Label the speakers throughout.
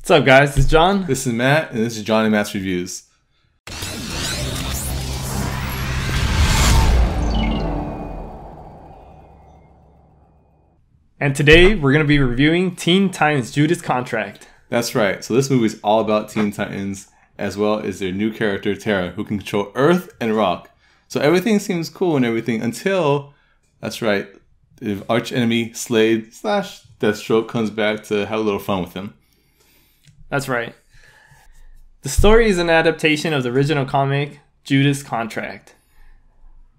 Speaker 1: What's up, guys? This is John.
Speaker 2: This is Matt, and this is John and Matt's Reviews.
Speaker 1: And today we're going to be reviewing Teen Titans Judas Contract.
Speaker 2: That's right. So this movie is all about Teen Titans, as well as their new character, Tara, who can control Earth and Rock. So everything seems cool and everything until, that's right, the arch enemy Slade / Deathstroke comes back to have a little fun with him.
Speaker 1: That's right. The story is an adaptation of the original comic, Judas Contract.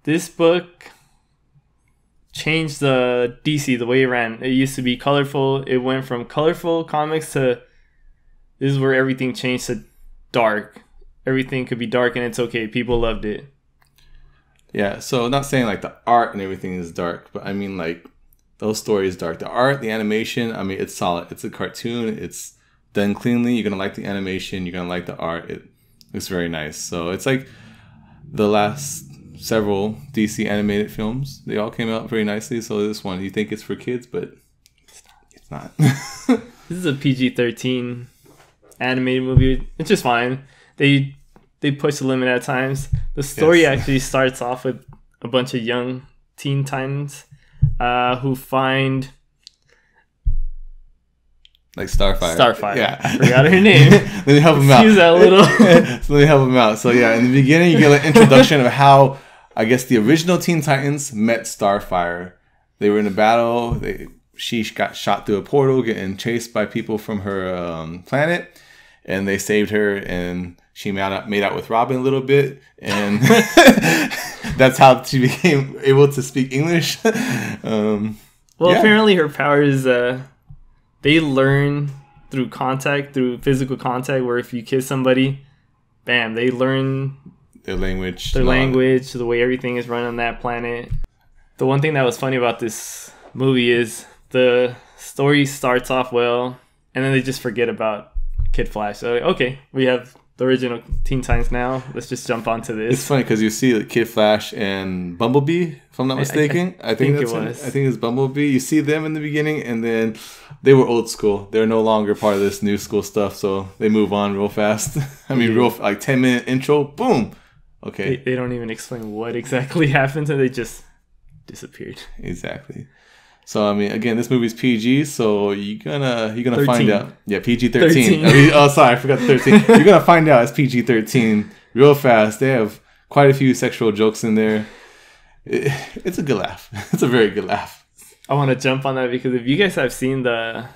Speaker 1: This book changed the DC, the way it ran. It used to be colorful. It went from colorful comics to this is where everything changed to dark. Everything could be dark and it's okay. People loved it.
Speaker 2: Yeah, so not saying like the art and everything is dark, but I mean like those stories dark. The art, the animation, I mean it's solid. It's a cartoon. It's done cleanly. You're going to like the animation. You're going to like the art. It looks very nice. So it's like the last several DC animated films. They all came out very nicely. So this one, you think it's for kids, but it's not.
Speaker 1: This is a PG-13 animated movie. It's just fine. They push the limit at times. The story actually starts off with a bunch of young Teen Titans who find...
Speaker 2: Like Starfire.
Speaker 1: Starfire.
Speaker 2: Yeah.
Speaker 1: I forgot her name.
Speaker 2: Let me help him out.
Speaker 1: Excuse that little.
Speaker 2: So let me help him out. So yeah, in the beginning you get an introduction of how, I guess, the original Teen Titans met Starfire. They were in a battle. She got shot through a portal, getting chased by people from her planet. And they saved her, and she made out with Robin a little bit. And that's how she became able to speak English.
Speaker 1: Apparently her power is... They learn through contact, through physical contact, where if you kiss somebody, bam, they learn
Speaker 2: their language,
Speaker 1: the way everything is run on that planet. The one thing that was funny about this movie is the story starts off well, and then they just forget about Kid Flash. So, okay, we have the original Teen Titans now. Let's just jump onto this.
Speaker 2: It's funny because you see like Kid Flash and Bumblebee, if I'm not mistaken. I think that's it was. I think it's Bumblebee. You see them in the beginning, and then they were old school. They're no longer part of this new school stuff, so they move on real fast. I mean, real like 10-minute intro, boom. Okay.
Speaker 1: They don't even explain what exactly happened, and they just disappeared.
Speaker 2: Exactly. So I mean, again, this movie's PG, so you're gonna 13. Find out. Yeah, PG-13. I mean, oh, sorry, I forgot the 13. You're gonna find out it's PG-13 real fast. They have quite a few sexual jokes in there. It's a good laugh. It's a very good laugh.
Speaker 1: I want to jump on that because if you guys have seen the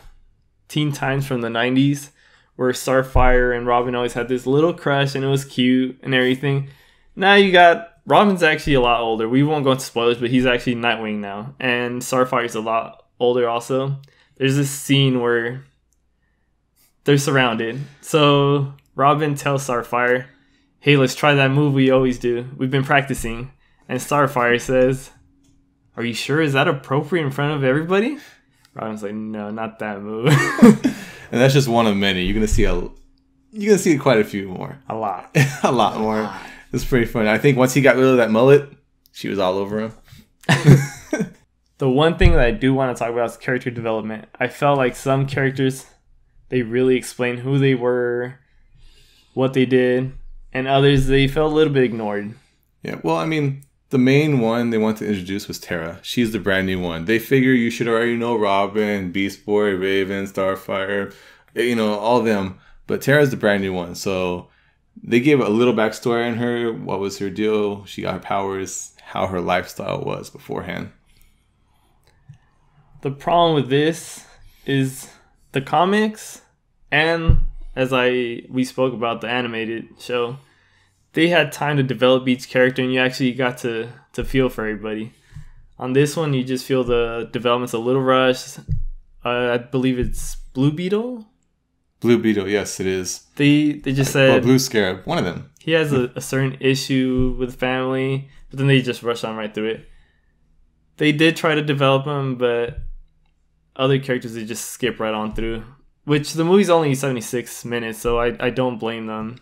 Speaker 1: Teen Titans from the 90s, where Starfire and Robin always had this little crush and it was cute and everything. Now you got Robin's actually a lot older. We won't go into spoilers, but he's actually Nightwing now. And Starfire's a lot older also. There's this scene where they're surrounded. So Robin tells Starfire, hey, let's try that move we always do. We've been practicing. And Starfire says, are you sure? Is that appropriate in front of everybody? Robin's like, no, not that move.
Speaker 2: And that's just one of many. You're gonna see quite a few more.
Speaker 1: A lot.
Speaker 2: A lot more. It's pretty funny. I think once he got rid of that mullet, she was all over him.
Speaker 1: The one thing that I do want to talk about is character development. I felt like some characters, they really explained who they were, what they did, and others, they felt a little bit ignored.
Speaker 2: Yeah, well, I mean, the main one they wanted to introduce was Tara. She's the brand new one. They figure you should already know Robin, Beast Boy, Raven, Starfire, all of them. But Tara's the brand new one. So they gave a little backstory on her. What was her deal? She got her powers, how her lifestyle was beforehand.
Speaker 1: The problem with this is the comics, and as we spoke about the animated show, they had time to develop each character, and you actually got to feel for everybody. On this one, you just feel the development's a little rushed. I believe it's Blue Beetle.
Speaker 2: Blue Beetle, yes, it is.
Speaker 1: They just said
Speaker 2: Blue Scarab, one of them.
Speaker 1: He has a certain issue with family, but then they just rush on right through it. They did try to develop him, but other characters they just skip right on through. Which the movie's only 76 minutes, so I don't blame them.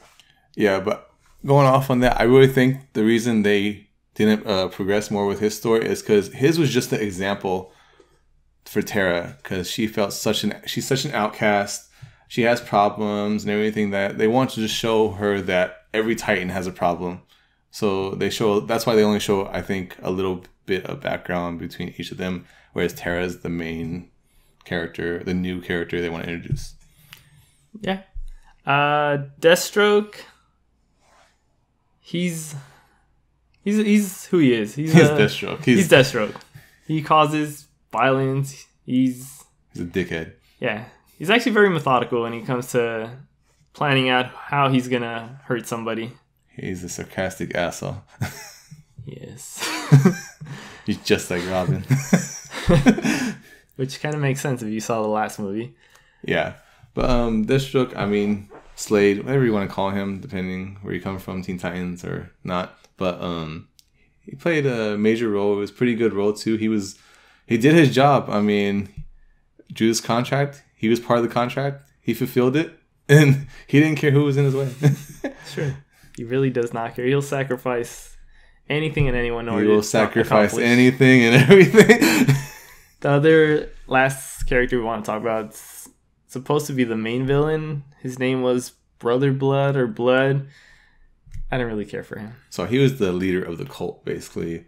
Speaker 2: Yeah, but going off on that, I really think the reason they didn't progress more with his story is because his was just an example for Tara, because she felt she's such an outcast. she has problems and everything, that they want to just show her that every Titan has a problem. So that's why they only show, I think, a little bit of background between each of them, whereas Terra is the main character, the new character they want to introduce.
Speaker 1: Yeah. Deathstroke, he's who he is. He's
Speaker 2: Deathstroke.
Speaker 1: He's Deathstroke. He causes violence. He's
Speaker 2: a dickhead.
Speaker 1: Yeah. He's actually very methodical when it comes to planning out how he's gonna hurt somebody.
Speaker 2: He's a sarcastic asshole.
Speaker 1: Yes.
Speaker 2: He's just like Robin.
Speaker 1: Which kind of makes sense if you saw the last movie.
Speaker 2: Yeah. But Deathstroke, I mean, Slade, whatever you want to call him, depending where you come from, Teen Titans or not. But he played a major role. It was a pretty good role too. He did his job. I mean, Judas' contract, he was part of the contract. He fulfilled it. And he didn't care who was in his way.
Speaker 1: Sure. He really does not care. He'll sacrifice anything and anyone.
Speaker 2: He will sacrifice anything and everything.
Speaker 1: The other last character we want to talk about is supposed to be the main villain. His name was Brother Blood or Blood. I didn't really care for him.
Speaker 2: So he was the leader of the cult, basically.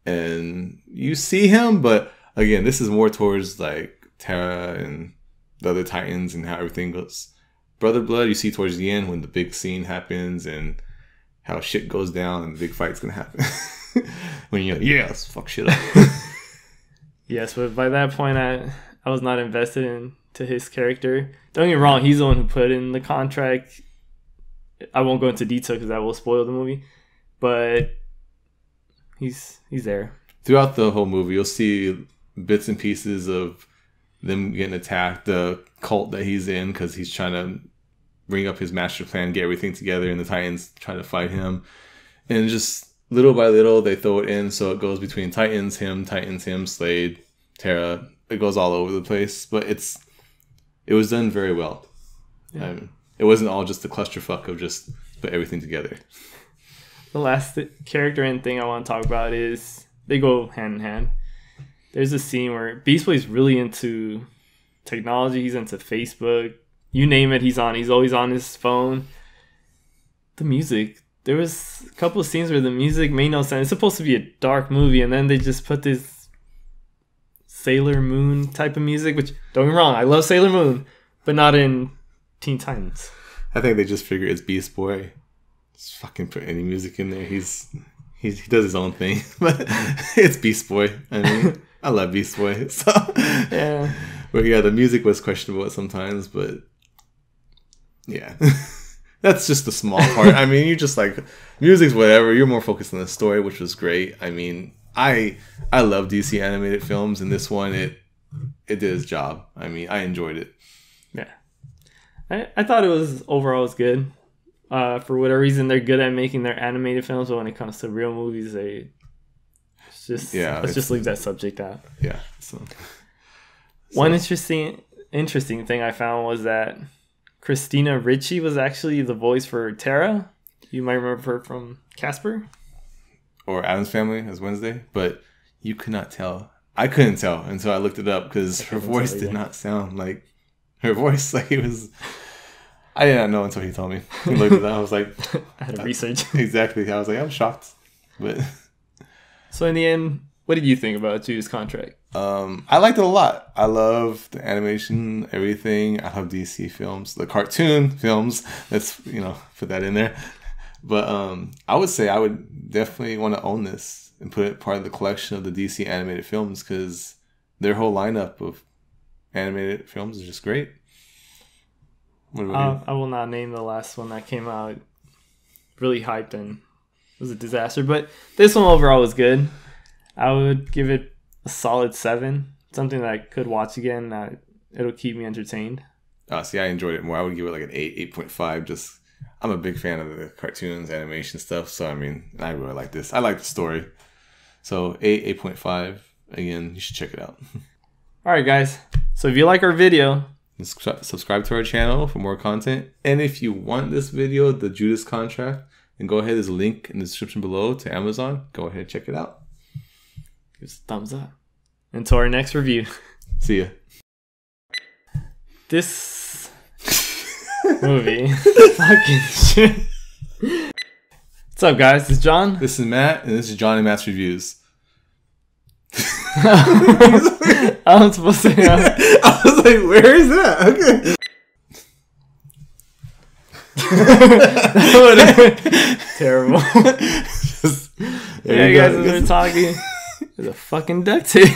Speaker 2: And you see him, but again, this is more towards like Terra and the other Titans and how everything goes. Brother Blood, you see towards the end when the big scene happens and how shit goes down and the big fight's gonna happen. When you're like, yeah, let's fuck shit up.
Speaker 1: Yes, but by that point, I was not invested into his character. Don't get me wrong, he's the one who put in the contract. I won't go into detail because that will spoil the movie, but he's there. Throughout
Speaker 2: the whole movie, you'll see bits and pieces of them getting attacked, the cult that he's in, because he's trying to bring up his master plan, get everything together, and the Titans try to fight him. And just little by little, they throw it in, so it goes between Titans, him, Slade, Terra. It goes all over the place, but it was done very well. Yeah. It wasn't all just a clusterfuck of just put everything together.
Speaker 1: The last character and thing I want to talk about is they go hand in hand. There's a scene where Beast Boy's really into technology. He's into Facebook. You name it, he's on. He's always on his phone. The music. There was a couple of scenes where the music made no sense. It's supposed to be a dark movie, and then they just put this Sailor Moon type of music, which, don't get me wrong, I love Sailor Moon, but not in Teen Titans.
Speaker 2: I think they just figure it's Beast Boy. Just fucking put any music in there. He does his own thing. But it's Beast Boy. I mean, I love Beast Boy. So
Speaker 1: yeah.
Speaker 2: But yeah, the music was questionable sometimes, but yeah. That's just the small part. I mean, you just like music's whatever. You're more focused on the story, which was great. I mean, I love DC animated films, and this one it did its job. I mean, I enjoyed it.
Speaker 1: Yeah, I thought it was overall good. For whatever reason, they're good at making their animated films, but when it comes to real movies, let's just leave that subject out.
Speaker 2: Yeah. So.
Speaker 1: One interesting thing I found was that Christina Ricci was actually the voice for Terra. You might remember her from Casper.
Speaker 2: Or Addams Family as Wednesday. But you could not tell. I couldn't tell until I looked it up because her voice did not sound like her voice. Like it was... I did not know until he told me. He looked at that. I was like...
Speaker 1: I had to research.
Speaker 2: Exactly. I was like, I'm shocked. But...
Speaker 1: So in the end, what did you think about Judas' contract?
Speaker 2: I liked it a lot. I love the animation, everything. I love DC films, the cartoon films. Let's put that in there. But I would say I would definitely want to own this and put it part of the collection of the DC animated films because their whole lineup of animated films is just great. What about you?
Speaker 1: I will not name the last one that came out. Really hyped and was a disaster, but this one overall was good. I would give it a solid 7. Something that I could watch again. It'll keep me entertained.
Speaker 2: See, I enjoyed it more. I would give it like an 8, 8.5. Just, I'm a big fan of the cartoons, animation stuff. So, I mean, I really like this. I like the story. So, 8, 8.5. Again, you should check it out.
Speaker 1: All right, guys. So, if you like our video,
Speaker 2: subscribe to our channel for more content. And if you want this video, the Judas contract, then go ahead. There's a link in the description below to Amazon. Go ahead and check it out.
Speaker 1: Give us a thumbs up. Until our next review.
Speaker 2: See ya.
Speaker 1: This movie. Fucking shit. What's up, guys? It's John.
Speaker 2: This is Matt, and this is John and Matt's Reviews.
Speaker 1: I'm supposed to.
Speaker 2: I was like, where is that? Okay.
Speaker 1: That would have been terrible.
Speaker 2: Just,
Speaker 1: Yeah, you guys, as we're talking, there's a fucking duct tape.